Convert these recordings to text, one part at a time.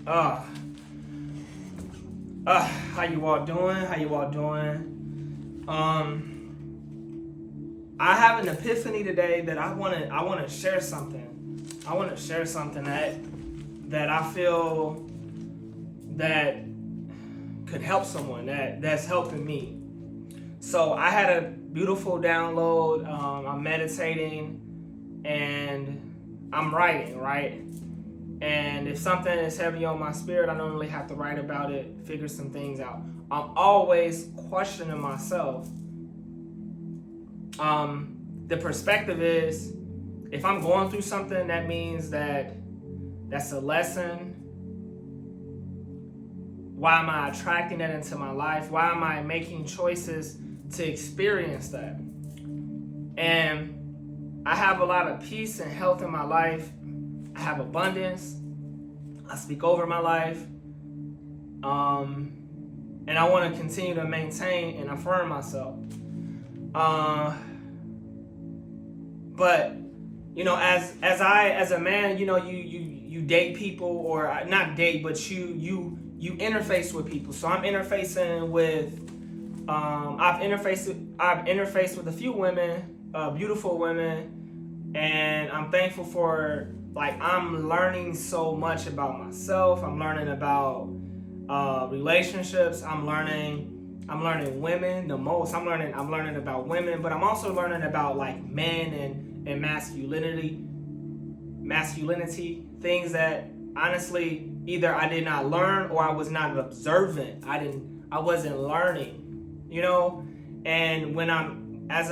Uh, how you all doing? I have an epiphany today that I want to share something. I want to share something that I feel that could help someone that's helping me. So I had a beautiful download. I'm meditating and I'm writing, right? And if something is heavy on my spirit, I normally have to write about it, figure some things out. I'm always questioning myself. The perspective is, if I'm going through something, that means that's a lesson. Why am I attracting that into my life? Why am I making choices to experience that? And I have a lot of peace and health in my life. I have abundance. I speak over my life. And I want to continue to maintain and affirm myself. But as a man, you date people, or not date, but you interface with people. So I'm interfacing with I've interfaced with a few women, beautiful women, and I'm thankful for, I'm learning so much about myself. I'm learning about relationships. I'm learning women the most. I'm learning about women, but I'm also learning about men and masculinity, things that honestly either I did not learn or I was not observant. I wasn't learning, and when as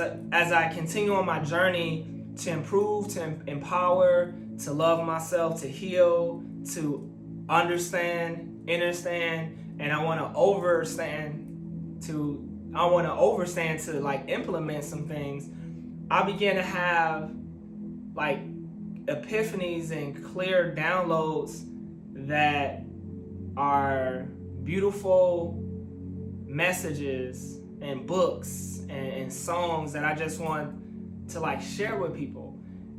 I continue on my journey to improve, to empower, to love myself, to heal, to understand, and I want to overstand to implement some things. I began to have epiphanies and clear downloads that are beautiful messages and books and songs that I just want to share with people.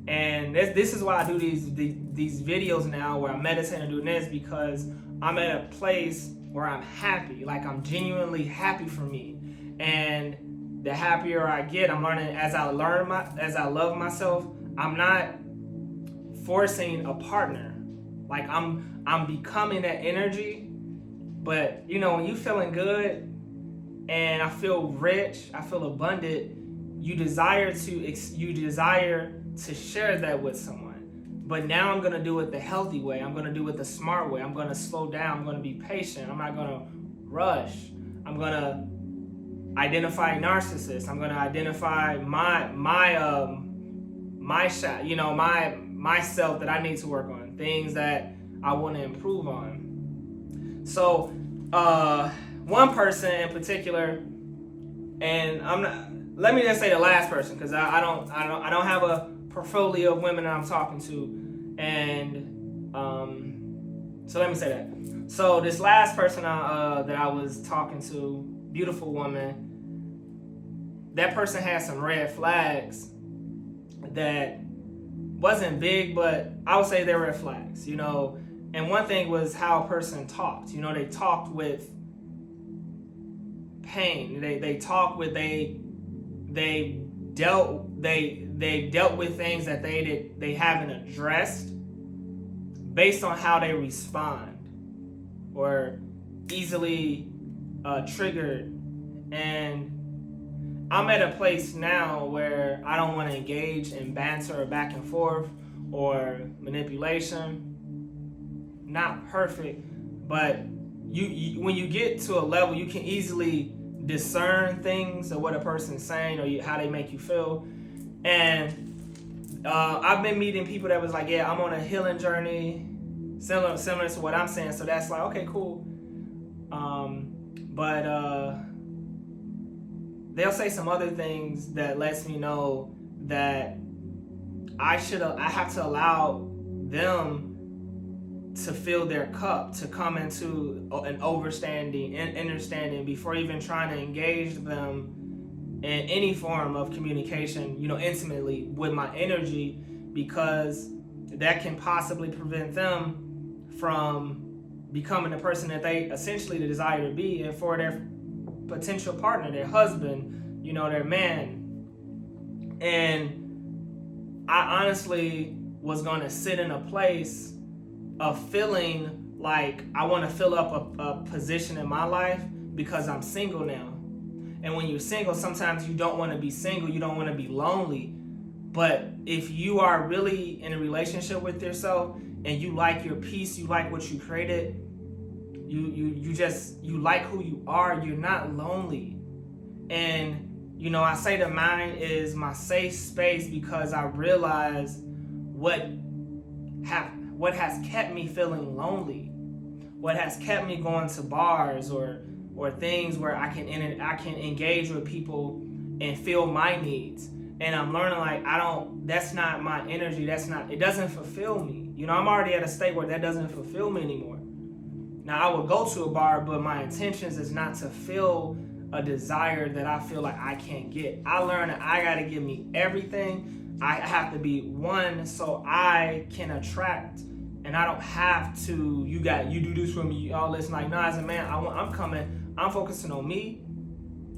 And this is why I do these videos now, where I'm meditating and doing this, because I'm at a place where I'm happy. I'm genuinely happy for me. And the happier I get, I'm learning as I love myself. I'm not forcing a partner. I'm becoming that energy. But when you feeling good and I feel rich, I feel abundant, you desire to share that with someone. But now I'm gonna do it the healthy way. I'm gonna do it the smart way. I'm gonna slow down. I'm gonna be patient. I'm not gonna rush. I'm gonna identify narcissists. I'm gonna identify myself that I need to work on, things that I want to improve on. So one person in particular, and I'm not. Let me just say the last person, because I don't have a portfolio of women that I'm talking to, and so let me say that. So this last person that I was talking to, beautiful woman, that person had some red flags that wasn't big, but I would say they're red flags, And one thing was how a person talked. They talked with pain. They talked with they dealt with things that they haven't addressed based on how they respond, or easily triggered. And I'm at a place now where I don't want to engage in banter or back and forth or manipulation. Not perfect, but you when you get to a level, you can easily discern things of what a person's saying or how they make you feel. And I've been meeting people that was like, yeah, I'm on a healing journey, similar to what I'm saying. So that's okay, cool. But they'll say some other things that lets me know that I have to allow them to fill their cup, to come into an understanding before even trying to engage them in any form of communication, intimately with my energy, because that can possibly prevent them from becoming the person that they essentially desire to be, and for their potential partner, their husband, their man. And I honestly was going to sit in a place of feeling like I want to fill up a position in my life because I'm single now. And when you're single, sometimes you don't want to be single, you don't want to be lonely. But if you are really in a relationship with yourself and you like your peace, you like what you created, you like who you are, you're not lonely. And I say the mind is my safe space because I realize what has kept me feeling lonely, what has kept me going to bars or things where I can engage with people and feel my needs. And I'm learning that's not my energy. It doesn't fulfill me. I'm already at a state where that doesn't fulfill me anymore. Now I would go to a bar, but my intentions is not to fill a desire that I feel like I can't get. I learned that I gotta give me everything. I have to be one so I can attract, and I don't have to. You do this for me. All this as a man, I'm coming. I'm focusing on me,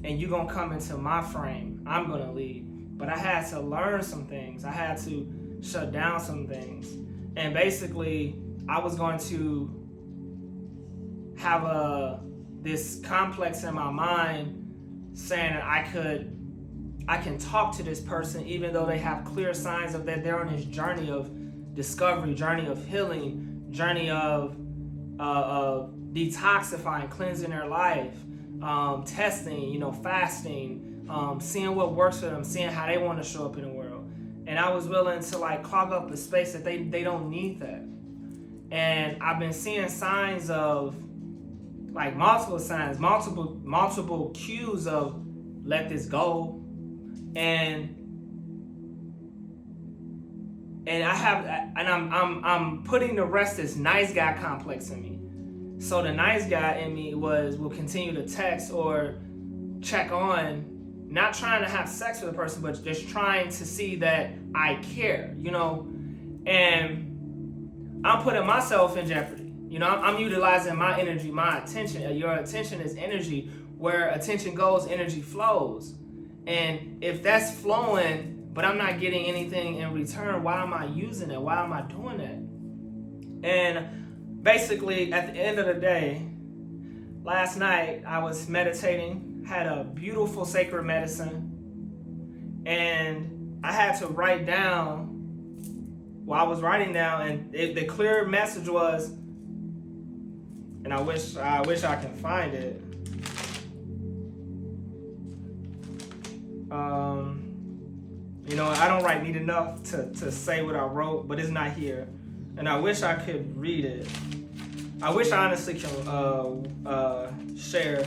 and you gonna come into my frame. I'm gonna lead. But I had to learn some things. I had to shut down some things. And basically, I was going to have this complex in my mind saying that I can talk to this person even though they have clear signs of that they're on this journey of discovery, journey of healing, journey of detoxifying, cleansing their life, testing, fasting, seeing what works for them, seeing how they want to show up in the world. And I was willing to clog up a space that they don't need that. And I've been seeing signs of multiple signs, multiple cues of let this go. And I'm putting to rest this nice guy complex in me. So the nice guy in me will continue to text or check on, not trying to have sex with a person, but just trying to see that I care, and I'm putting myself in jeopardy. I'm utilizing my energy, my attention. Your attention is energy. Where attention goes, energy flows. And if that's flowing, but I'm not getting anything in return, why am I using it? Why am I doing it? And basically, at the end of the day, last night I was meditating, had a beautiful sacred medicine, and I had to write down. I was writing down, and the clear message was, and I wish I can find it. I don't write neat enough to say what I wrote, but it's not here, and I wish I could read it. I wish I honestly can share,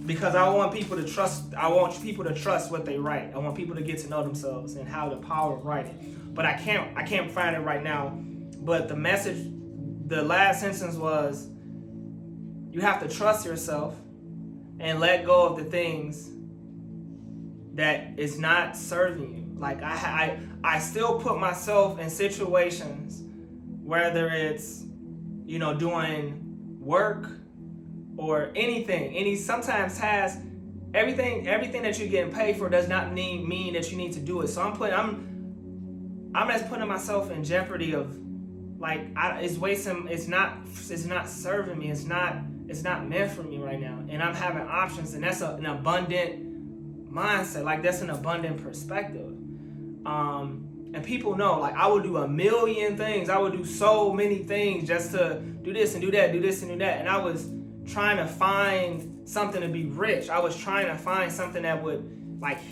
because I want people to trust. I want people to trust what they write. I want people to get to know themselves and how the power of writing. But I can't find it right now. But the message, the last sentence was, you have to trust yourself and let go of the things that is not serving you. I still put myself in situations, whether it's doing work or anything. Sometimes tasks, everything that you're getting paid for does not mean that you need to do it. So I'm just putting myself in jeopardy of it's wasting. It's not serving me. It's not meant for me right now. And I'm having options, and that's an abundant mindset. That's an abundant perspective. And people know, I would do a million things. I would do so many things just to do this and do that, do this and do that. And I was trying to find something to be rich. I was trying to find something that would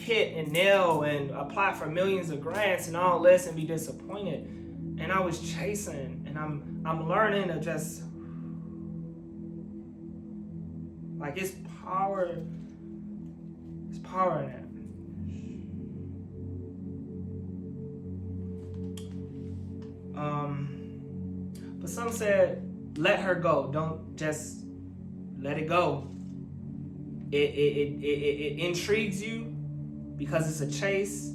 hit and nail and apply for millions of grants and all this and be disappointed. And I was chasing, and I'm learning to just it's power in it. But some said, let her go. Don't just let it go. It intrigues you because it's a chase,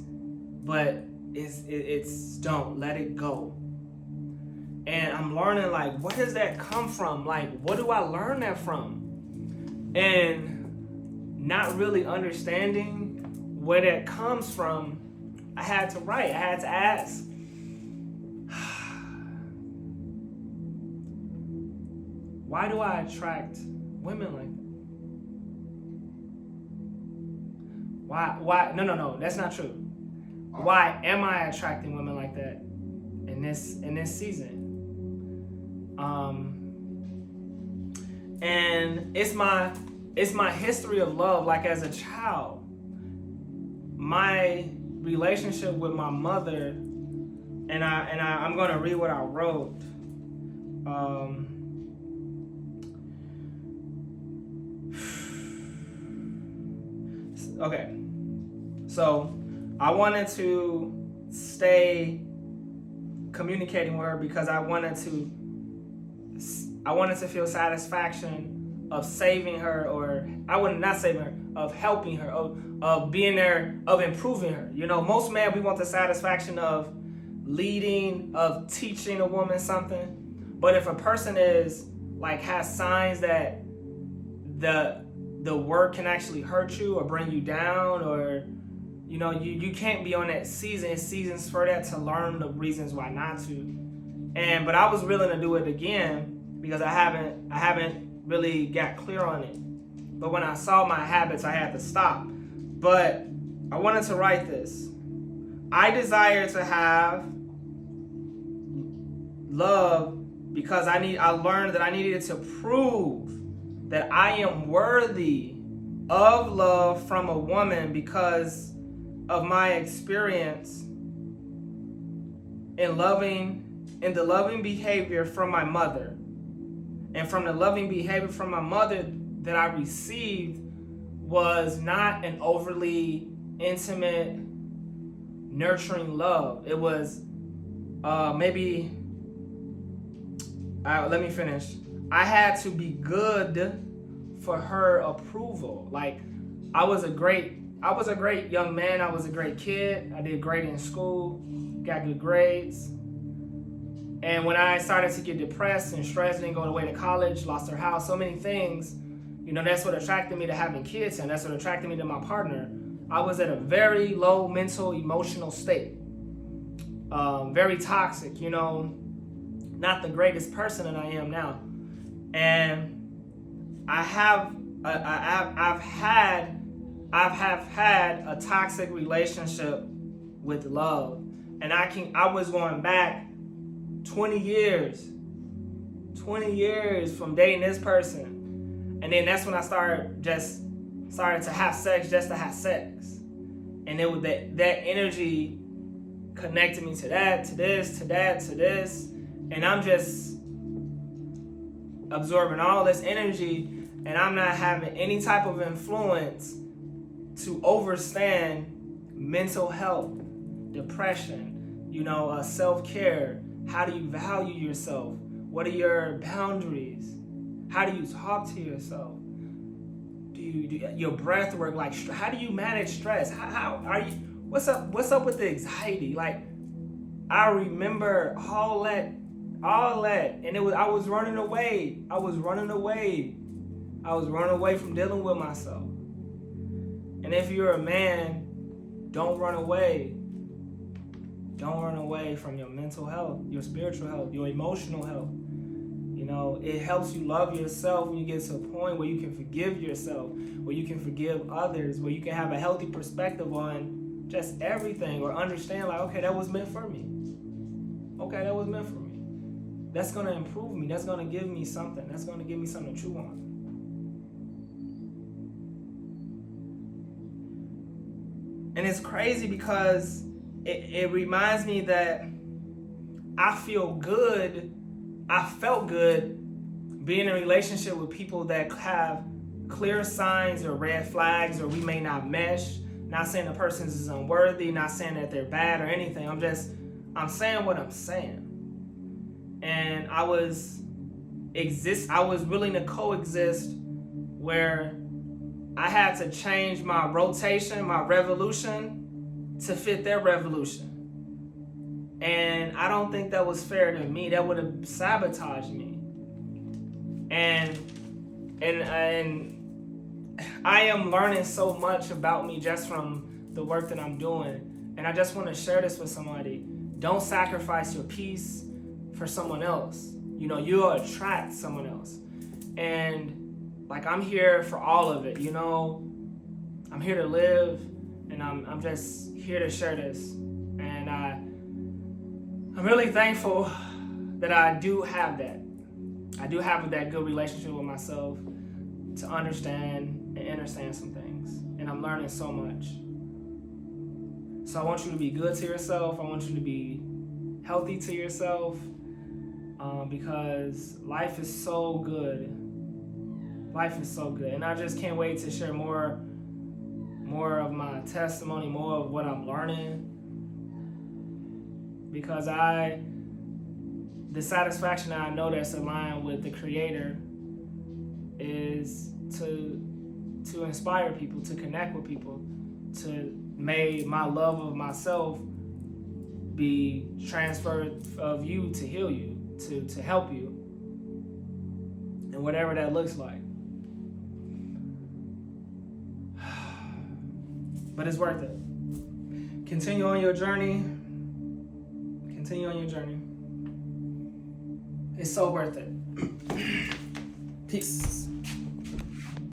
but it's don't let it go. And I'm learning, like, where does that come from? Like, what do I learn that from? And not really understanding where that comes from, I had to write. I had to ask, why do I attract women like that? Why? No, that's not true. Why am I attracting women like that in this season? And it's my history of love. Like, as a child, my relationship with my mother, and I'm gonna read what I wrote. Okay, so I wanted to stay communicating with her because I wanted to feel satisfaction of saving her, or not saving her, of helping her, of being there, of improving her. You know, most men, we want the satisfaction of leading, of teaching a woman something. But if a person is like, has signs that the word can actually hurt you or bring you down, or you know, you can't be on that season. It's seasons for that, to learn the reasons why not to. But I was willing to do it again because I haven't really got clear on it. But when I saw my habits, I had to stop. But I wanted to write this. I desire to have love because I learned that I needed to prove that I am worthy of love from a woman because of my experience in the loving behavior from my mother. And from the loving behavior from my mother that I received was not an overly intimate, nurturing love. It was let me finish. I had to be good for her approval. Like, I was a great young man. I was a great kid. I did great in school, got good grades. And when I started to get depressed and stressed, didn't go away to college, lost her house, so many things, you know, that's what attracted me to having kids, and that's what attracted me to my partner. I was at a very low mental, emotional state. Very toxic, you know, not the greatest person that I am now. And I've had a toxic relationship with love. And I was going back 20 years from dating this person. And then that's when I started to have sex just to have sex. And it was that energy connected me to that, to this, to that, to this. And I'm just absorbing all this energy, and I'm not having any type of influence to understand mental health, depression, you know, self-care. How do you value yourself? What are your boundaries? How do you talk to yourself? Do your breath work? Like, how do you manage stress? How are you? What's up with the anxiety? Like, I remember all that, and I was running away. I was running away from dealing with myself. And if you're a man, don't run away. Don't run away from your mental health, your spiritual health, your emotional health. You know, it helps you love yourself when you get to a point where you can forgive yourself, where you can forgive others, where you can have a healthy perspective on just everything, or understand, like, okay, that was meant for me. Okay, that was meant for me. That's going to improve me. That's going to give me something. That's going to give me something to chew on. And it's crazy because it reminds me that I felt good being in a relationship with people that have clear signs or red flags, or we may not mesh. Not saying the person is unworthy, not saying that they're bad or anything. I'm saying what I'm saying. And I was willing to coexist where I had to change my rotation, my revolution to fit their revolution. And I don't think that was fair to me. That would have sabotaged me. And I am learning so much about me just from the work that I'm doing. And I just want to share this with somebody. Don't sacrifice your peace for someone else. You know, you'll attract someone else. And like, I'm here for all of it, you know. I'm here to live, and I'm just here to share this. And I'm really thankful that I do have that. I do have that good relationship with myself to understand and understand some things. And I'm learning so much. So I want you to be good to yourself. I want you to be healthy to yourself, because life is so good. Life is so good. And I just can't wait to share more of my testimony, more of what I'm learning. Because the satisfaction that I know that's aligned with the Creator is to inspire people, to connect with people, to make my love of myself be transferred of you to heal you, to help you, and whatever that looks like. But it's worth it. Continue on your journey. Continue on your journey. It's so worth it. Peace.